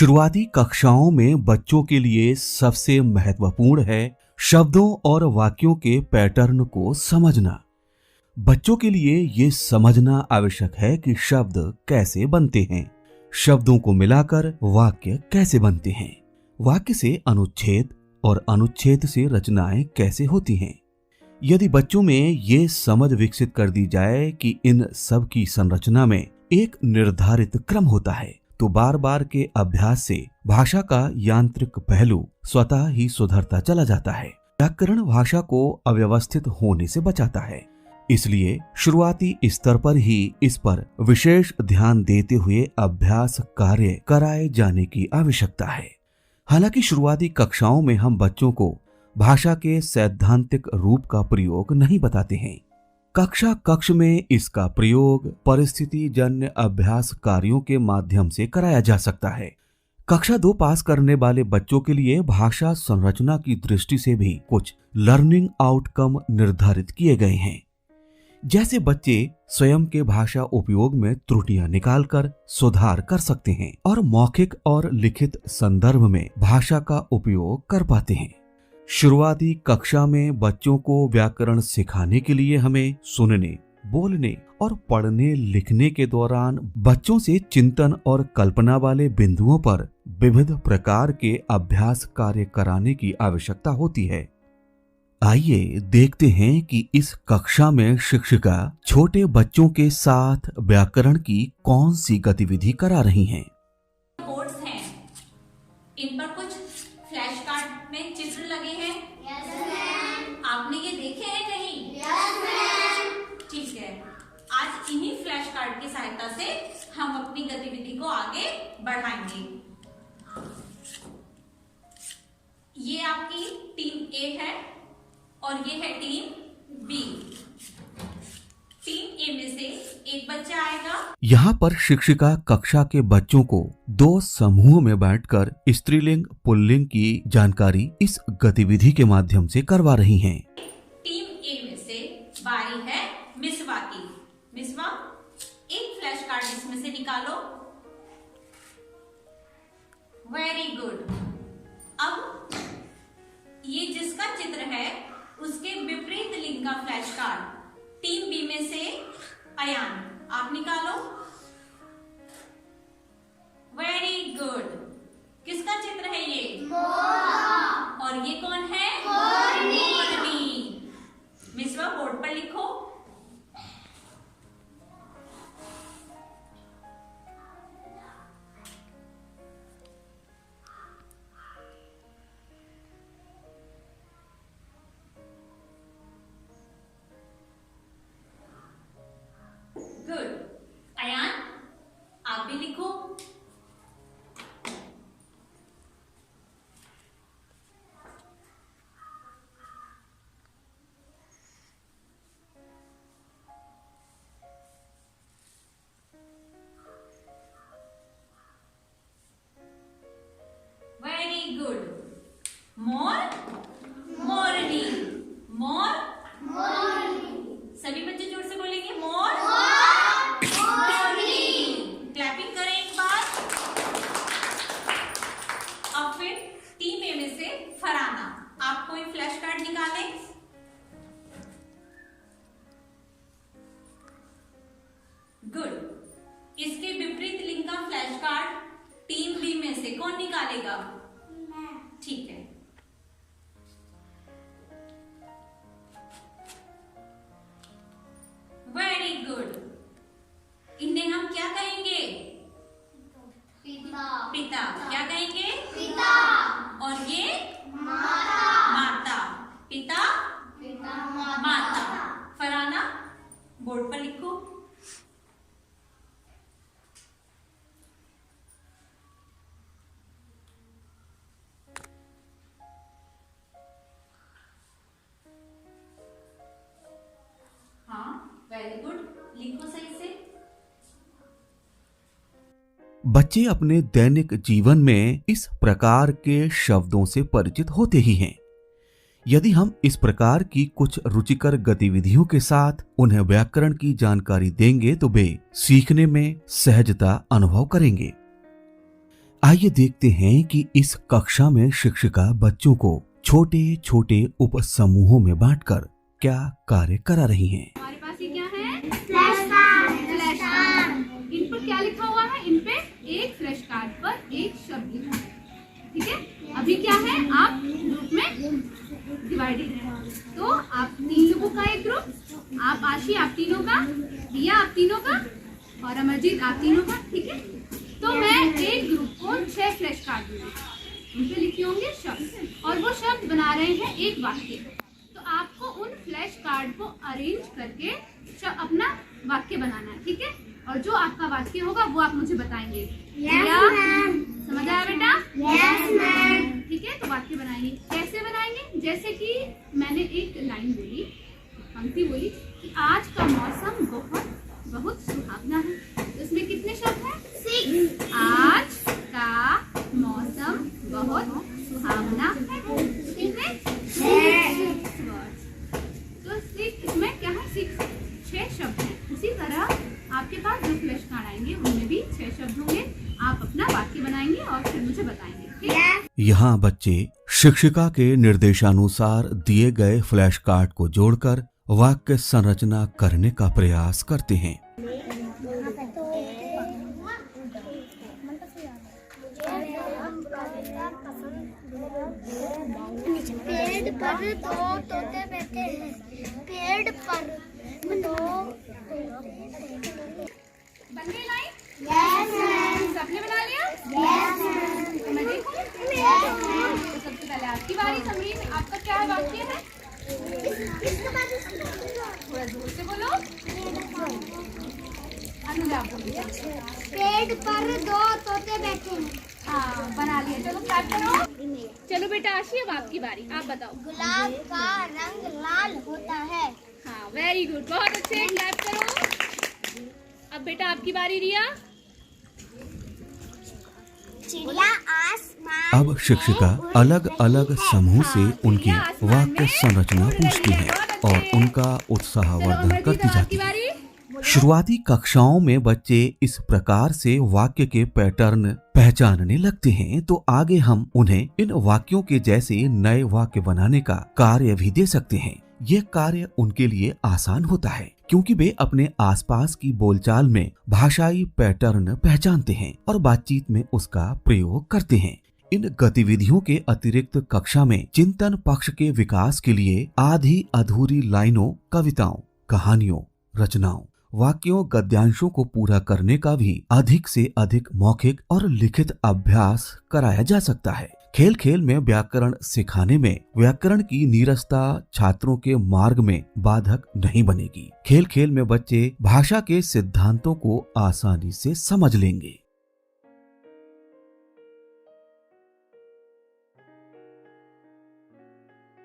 शुरुआती कक्षाओं में बच्चों के लिए सबसे महत्वपूर्ण है शब्दों और वाक्यों के पैटर्न को समझना। बच्चों के लिए ये समझना आवश्यक है कि शब्द कैसे बनते हैं, शब्दों को मिलाकर वाक्य कैसे बनते हैं, वाक्य से अनुच्छेद और अनुच्छेद से रचनाएं कैसे होती हैं। यदि बच्चों में ये समझ विकसित कर दी जाए कि इन सब की संरचना में एक निर्धारित क्रम होता है, तो बार बार के अभ्यास से भाषा का यांत्रिक पहलू स्वतः ही सुधरता चला जाता है। व्याकरण भाषा को अव्यवस्थित होने से बचाता है, इसलिए शुरुआती स्तर पर ही इस पर विशेष ध्यान देते हुए अभ्यास कार्य कराए जाने की आवश्यकता है। हालांकि शुरुआती कक्षाओं में हम बच्चों को भाषा के सैद्धांतिक रूप का प्रयोग नहीं बताते हैं। कक्ष में इसका प्रयोग परिस्थिति जन्य अभ्यास कार्यों के माध्यम से कराया जा सकता है। कक्षा 2 पास करने वाले बच्चों के लिए भाषा संरचना की दृष्टि से भी कुछ लर्निंग आउटकम निर्धारित किए गए हैं। जैसे बच्चे स्वयं के भाषा उपयोग में त्रुटियां निकालकर सुधार कर सकते हैं और मौखिक और लिखित संदर्भ में भाषा का उपयोग कर पाते हैं। शुरुआती कक्षा में बच्चों को व्याकरण सिखाने के लिए हमें सुनने, बोलने और पढ़ने लिखने के दौरान बच्चों से चिंतन और कल्पना वाले बिंदुओं पर विविध प्रकार के अभ्यास कार्य कराने की आवश्यकता होती है। आइए देखते हैं कि इस कक्षा में शिक्षिका छोटे बच्चों के साथ व्याकरण की कौन सी गतिविधि करा रही हैं। बोर्ड्स हैं, इन पर कुछ फ्लैश कार्ड में चित्र लगे हैं। Yes ma'am. आपने ये देखे हैं कहीं? Yes ma'am. ठीक है, आज इन्हीं फ्लैश कार्ड की सहायता से हम अपनी गतिविधि को आगे बढ़ाएंगे। ये आपकी टीम ए है और ये है टीम बी। टीम ए में से एक बच्चा आएगा। यहाँ पर शिक्षिका कक्षा के बच्चों को 2 समूह में बैठकर स्त्रीलिंग पुल्लिंग की जानकारी इस गतिविधि के माध्यम से करवा रही हैं। टीम ए में से बारी है मिसवा की। मिसवा, एक फ्लैश कार्ड इसमें से निकालो। Very good. अब ये जिसका चित्र है उसके विपरीत लिंग का फ्लैश कार्ड टीम बी में से अयान, आप निकालो। Very good. किसका चित्र है ये? मोर। और ये कौन है? मोरनी। मिसवा, बोर्ड पर लिखो। गुड। अयान, आप भी लिखो। Very good. मोर, मोरनी। मोर, मोरनी। सभी बच्चे जोर से बोलेंगे मोर, मोरनी। क्लैपिंग करें एक बार। अब फिर टीम ए में से फराना, आप कोई फ्लैश कार्ड निकालें। गुड। इसके विपरीत लिंग का फ्लैश कार्ड टीम बी में से कौन निकालेगा? ठीक है। Very good. इन्हें हम क्या कहेंगे? पिता। पिता। क्या कहेंगे? पिता। और ये माता। माता। पिता, पिता, माता। फराना, बोर्ड पर लिखो। हाँ, वेरी गुड। लिखो सही से। बच्चे अपने दैनिक जीवन में इस प्रकार के शब्दों से परिचित होते ही हैं। यदि हम इस प्रकार की कुछ रुचिकर गतिविधियों के साथ उन्हें व्याकरण की जानकारी देंगे तो वे सीखने में सहजता अनुभव करेंगे। आइए देखते हैं कि इस कक्षा में शिक्षिका बच्चों को छोटे छोटे उप समूहों में बांटकर क्या कार्य करा रही हैं। हमारे पास ये क्या है? Flash card. इन पर क्या लिखा हुआ है? इन पे एक फ्लैश कार्ड पर एक शब्द लिखा है। ठीक है, अभी क्या है, आप ग्रुप में डिवाइडेड है, तो आप 3 लोगों का एक ग्रुप, आप आशी आप तीनों का, रिया आप तीनों का और अमरजीत आप तीनों का। ठीक है, तो मैं एक ग्रुप को 6 फ्लैश कार्ड दूंगी, उन पे लिखे होंगे शब्द और वो शब्द बना रहे हैं एक वाक्य। तो आपको उन फ्लैश कार्ड को अरेंज करके अपना वाक्य बनाना है। ठीक है, और जो आपका वाक्य होगा वो आप मुझे बताएंगे। समझ आया बेटा? Yes ma'am. ठीक है, तो वाक्य बनाएंगे। कैसे बनाएंगे? जैसे कि मैंने एक लाइन बोली, पंक्ति बोली कि आज का मौसम बहुत सुहावना है, तो इसमें कितने शब्द हैं? 6। आज का मौसम बहुत सुहावना है, कितने? 6 वर्ड्स। तो 6 इसमें क्या है? 6 शब्द हैं। उसी तरह आपके पास जो फ्लैश कार्ड आएंगे उनमें भी 6 शब्द होंगे। आप अपना वाक्य बनाएंगे और फिर मुझे बताएंगे। ठीक है? यहाँ बच्चे शिक्षिका के निर्देशानुसार दिए गए फ्लैश कार्ड को जोड़कर वाक्य संरचना करने का प्रयास करते हैं। पेड़ पर 2 तोते बैठे हैं। पेड़ पर 2 बन गई लाइन? Yes ma'am. सबने बना लिया? Yes ma'am. तो मैं देखूं? तो सबसे पहले आपकी बारी। समरीन, आपका क्या वाक्य है? थोड़ा जोर से बोलो। अनुजा आप बोलिए। पेड़ पर 2 तोते बैठे हैं। हाँ, बना लिया। चलो क्लैप करो। चलो बेटा आशी, अब आपकी बारी, आप बताओ। गुलाब का रंग लाल होता है। हाँ, वेरी गुड, बहुत अच्छे, क्लैप करो। अब बेटा आपकी बारी रिया। चिड़िया आसमान अब शिक्षिका अलग अलग समूह से उनकी वाक्य संरचना पूछती है और उनका उत्साहवर्धन करती जाती है। शुरुआती कक्षाओं में बच्चे इस प्रकार से वाक्य के पैटर्न पहचानने लगते हैं, तो आगे हम उन्हें इन वाक्यों के जैसे नए वाक्य बनाने का कार्य भी दे सकते हैं। यह कार्य उनके लिए आसान होता है क्योंकि वे अपने आसपास की बोलचाल में भाषाई पैटर्न पहचानते हैं और बातचीत में उसका प्रयोग करते हैं। इन गतिविधियों के अतिरिक्त कक्षा में चिंतन पक्ष के विकास के लिए आधी अधूरी लाइनों, कविताओं, कहानियों, रचनाओं, वाक्यों, गद्यांशों को पूरा करने का भी अधिक से अधिक मौखिक और लिखित अभ्यास कराया जा सकता है। खेल खेल में व्याकरण सिखाने में व्याकरण की नीरसता छात्रों के मार्ग में बाधक नहीं बनेगी। खेल खेल में बच्चे भाषा के सिद्धांतों को आसानी से समझ लेंगे।